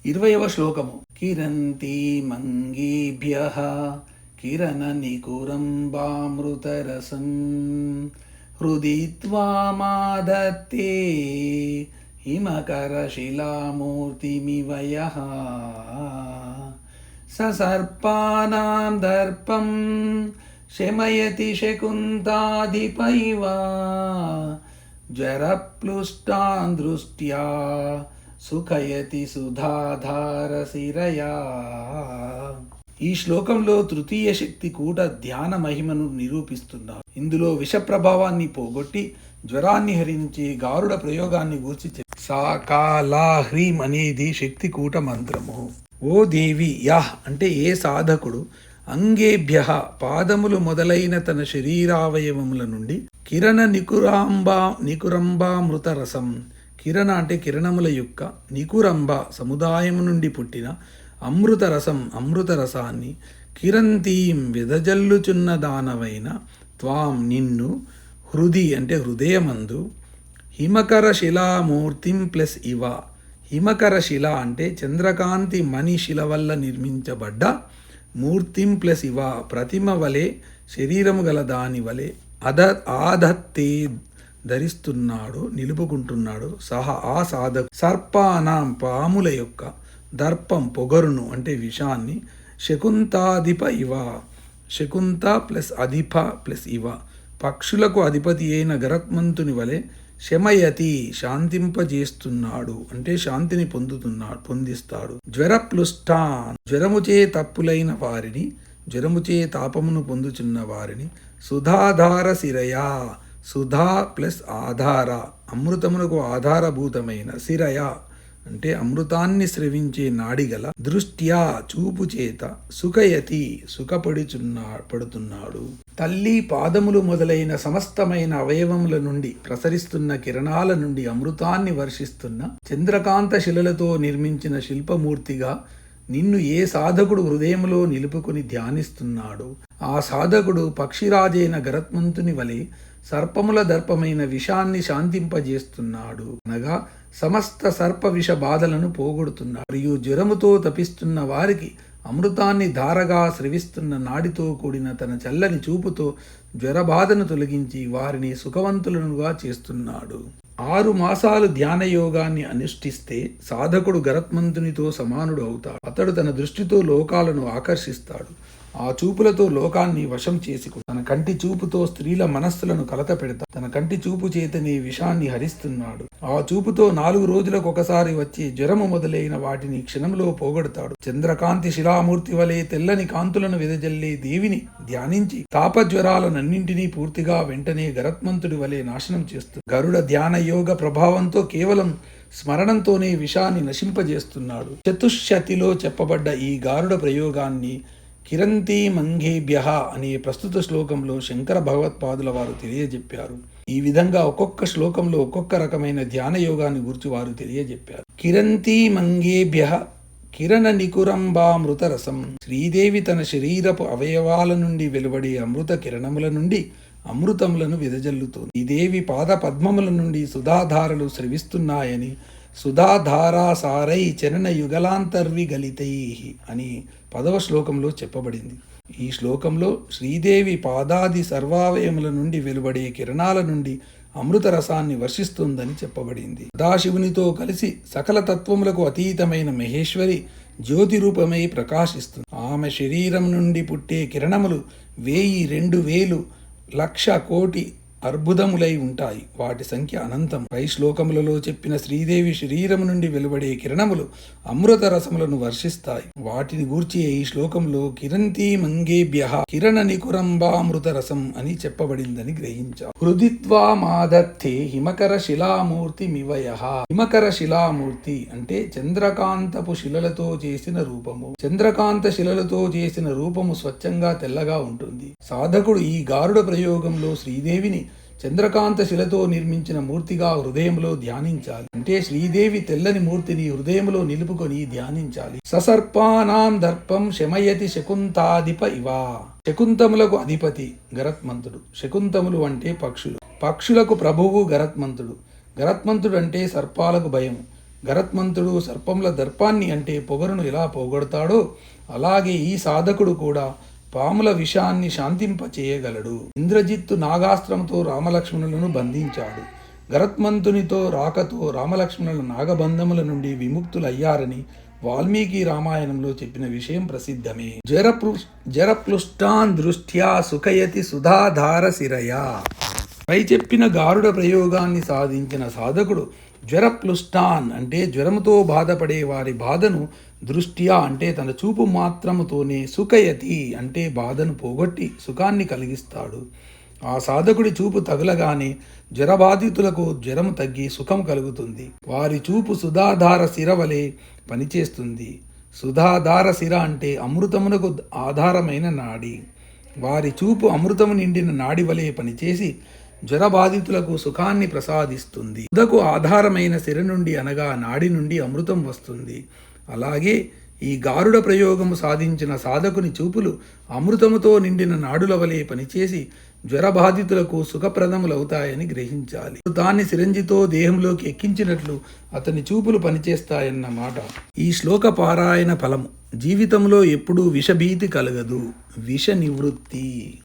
20వ శ్లోకము. కిరంతి మంగేభ్యః కిరణ నికురంబామృతరసం హృది త్వామాదత్తే హిమకరశిలామూర్తిమివ యః ససర్పానాం దర్పం శమయతి శకుంతాధిప ఇవ జ్వరప్లుష్టాన్ దృష్ట్యా సుఖయతి సుధాధారశిరయా. ఈ శ్లోకంలో తృతీయ శక్తి కూట ధ్యాన మహిమను నిరూపిస్తున్నారు. ఇందులో విష ప్రభావాన్ని పోగొట్టి జ్వరాన్ని హరించి గారుడ ప్రయోగాన్ని గూర్చి సాకాలా హ్రీం అనేది శక్తి కూట మంత్రము. ఓ దేవి యహ్ అంటే ఏ సాధకుడు అంగేభ్య పాదములు మొదలైన తన శరీరావయవముల నుండి కిరణ నికురంబామృత రసం, కిరణ అంటే కిరణముల యొక్క, నికురంబ సముదాయము నుండి పుట్టిన అమృత రసాన్ని కిరంతీం వెదజల్లుచున్న దానవైన త్వాం నిన్ను హృది అంటే హృదయమందు హిమకర శిలామూర్తిం ప్లస్ ఇవ, హిమకర శిల అంటే చంద్రకాంతి మణి శిల వల్ల నిర్మించబడ్డ మూర్తిం ప్లస్ ఇవ ప్రతిమ వలె శరీరము గల దాని వలె ఆధత్తే ధరిస్తున్నాడు, నిలుపుకుంటున్నాడు. ఆ సాధకు సర్పానాం పాముల యొక్క దర్పం పొగరును అంటే విషాన్ని శకుంతాధిప ఇవ, శకుంత ప్లస్ అధిప ప్లస్ ఇవ పక్షులకు అధిపతి అయిన గరత్మంతుని వలె శమయతి శాంతింపజేస్తున్నాడు అంటే శాంతిని పొందిస్తాడు. జ్వరప్లుష్టాన్ జ్వరముచే తప్పులైన వారిని, జ్వరముచే తాపమును పొందుచున్న వారిని సుధాధార శిరయా, సుధా ప్లస్ ఆధార అమృతమునకు ఆధారభూతమైన శిరయ అంటే అమృతాన్ని స్రవించే నాడిగల దృష్ట్యా చూపు చేత సుఖయతి పడుతున్నాడు. తల్లి పాదములు మొదలైన సమస్తమైన అవయవముల నుండి ప్రసరిస్తున్న కిరణాల నుండి అమృతాన్ని వర్షిస్తున్న చంద్రకాంత శిలలతో నిర్మించిన శిల్పమూర్తిగా నిన్ను ఏ సాధకుడు హృదయములో నిలుపుకుని ధ్యానిస్తున్నాడు, ఆ సాధకుడు పక్షిరాజైన గరత్మంతుని వలె సర్పముల దర్పమైన విషాన్ని శాంతింపజేస్తున్నాడు. అనగా సమస్త సర్ప విష బాధలను పోగొడుతున్నాడు. మరియు జ్వరముతో తపిస్తున్న వారికి అమృతాన్ని ధారగా స్రవిస్తున్న నాడితో కూడిన తన చల్లని చూపుతో జ్వరబాధను తొలగించి వారిని సుఖవంతులనుగా చేస్తున్నాడు. 6 మాసాలు ధ్యాన యోగాన్ని అనుష్ఠిస్తే సాధకుడు గరత్మంతునితో సమానుడు అవుతాడు. అతడు తన దృష్టితో లోకాలను ఆకర్షిస్తాడు. ఆ చూపులతో లోకాన్ని వశం చేసుకు తన కంటి చూపుతో స్త్రీల మనస్సులను కలత పెడతాడు. తన కంటి చూపు చేతనే విషాన్ని హరిస్తున్నాడు. ఆ చూపుతో 4 రోజులకు ఒకసారి వచ్చి జ్వరము మొదలైన వాటిని క్షణంలో పోగొడతాడు. చంద్రకాంతి శిలామూర్తి వలె తెల్లని కాంతులను వెదజల్లే దేవిని ధ్యానించి తాపజ్వరాలనన్నింటినీ పూర్తిగా వెంటనే గరత్మంతుడి వలె నాశనం చేస్తుంది. గరుడ ధ్యాన యోగ ప్రభావంతో కేవలం స్మరణంతోనే విషాన్ని నశింపజేస్తున్నాడు. చతుశ్శతిలో చెప్పబడ్డ ఈ గారుడ ప్రయోగాన్ని కిరంతి మంగేభ్య అనే ప్రస్తుత శ్లోకంలో శంకర భగవత్పాదుల వారు తెలియజెప్పారు. ఈ విధంగా ఒక్కొక్క శ్లోకంలో ఒక్కొక్క రకమైన ధ్యాన యోగాన్ని గురించి వారు తెలియజెప్పారు. కిరంతి మంగేభ్య కిరణ నికురంబామృత రసం, శ్రీదేవి తన శరీరపు అవయవాల నుండి వెలువడే అమృత కిరణముల నుండి అమృతములను వెదజల్లుతోంది. ఈ దేవి పాద పద్మముల నుండి సుధాధారలు స్రవిస్తున్నాయని సుధాధారాసారై చరణ యుగలాంతర్విగలితై అని 10వ శ్లోకంలో చెప్పబడింది. ఈ శ్లోకంలో శ్రీదేవి పాదాది సర్వావయముల నుండి వెలువడే కిరణాల నుండి అమృత రసాన్ని వర్షిస్తుందని చెప్పబడింది. సదాశివునితో కలిసి సకల తత్వములకు అతీతమైన మహేశ్వరి జ్యోతి రూపమై ప్రకాశిస్తుంది. ఆమె శరీరం నుండి పుట్టే కిరణములు 1000, 2000, 1,00,000 కోటి అర్బుదములై ఉంటాయి. వాటి సంఖ్య అనంతం. పై శ్లోకములలో చెప్పిన శ్రీదేవి శరీరము నుండి వెలువడే కిరణములు అమృత రసములను వర్షిస్తాయి. వాటిని గూర్చి ఈ శ్లోకంలో కిరంతి మంగేభ్య కిరణ నికురంబామృత రసం అని చెప్పబడిందని గ్రహించారు. హృదిత్వా మాదత్తే హిమకర శిలామూర్తి మివయః. హిమకర శిలామూర్తి అంటే చంద్రకాంతపు శిలలతో చేసిన రూపము. చంద్రకాంత శిలలతో చేసిన రూపము స్వచ్ఛంగా తెల్లగా ఉంటుంది. సాధకుడు ఈ గారుడ ప్రయోగంలో శ్రీదేవిని చంద్రకాంత శిలతో నిర్మించిన మూర్తిగా హృదయంలో ధ్యానించాలి. అంటే శ్రీదేవి తెల్లని మూర్తిని హృదయంలో నిలుపుకొని ధ్యానించాలి. ససర్పానాం దర్పం శమయతి శకుంతాధిప ఇవ. శకుంతములకు అధిపతి గరత్మంతుడు. శకుంతములు అంటే పక్షులు. పక్షులకు ప్రభువు గరత్మంతుడు. గరత్మంతుడు అంటే సర్పాలకు భయం. గరత్మంతుడు సర్పంల దర్పాన్ని అంటే పొగరును ఎలా పోగొడతాడో అలాగే ఈ సాధకుడు కూడా పాముల విషాన్ని శాంతింపచేయగలడు. ఇంద్రజిత్తు నాగాస్త్రంతో రామలక్ష్మణులను బంధించాడు. గరత్మంతునితో రాకతో రామలక్ష్మణులు నాగబంధముల నుండి విముక్తులయ్యారని వాల్మీకి రామాయణంలో చెప్పిన విషయం ప్రసిద్ధమే. జరప్లుష్టాన్ దృష్ట్యా సుఖయతి సుధాధార శిరయా. పై చెప్పిన గారుడ ప్రయోగాన్ని సాధించిన సాధకుడు జ్వరప్లుష్టాన్ అంటే జ్వరముతో బాధపడే వారి బాధను దృష్ట్యా అంటే తన చూపు మాత్రముతోనే సుఖయతి అంటే బాధను పోగొట్టి సుఖాన్ని కలిగిస్తాడు. ఆ సాధకుడి చూపు తగులగానే జ్వరబాధితులకు జ్వరము తగ్గి సుఖం కలుగుతుంది. వారి చూపు సుధాధార శిర వలె పనిచేస్తుంది. సుధాధార శిర అంటే అమృతమునకు ఆధారమైన నాడి. వారి చూపు అమృతము నిండిన నాడి వలె పనిచేసి జ్వరబాధితులకు సుఖాన్ని ప్రసాదిస్తుంది. సుధకు ఆధారమైన శిర నుండి అనగా నాడి నుండి అమృతం వస్తుంది. అలాగే ఈ గారుడ ప్రయోగము సాధించిన సాధకుని చూపులు అమృతముతో నిండిన నాడుల వలె పనిచేసి జ్వరబాధితులకు సుఖప్రదములవుతాయని గ్రహించాలి. అమృతాన్ని సిరంజితో దేహంలోకి ఎక్కించినట్లు అతని చూపులు పనిచేస్తాయన్నమాట. ఈ శ్లోక పారాయణ ఫలము జీవితంలో ఎప్పుడూ విషభీతి కలగదు. విష నివృత్తి.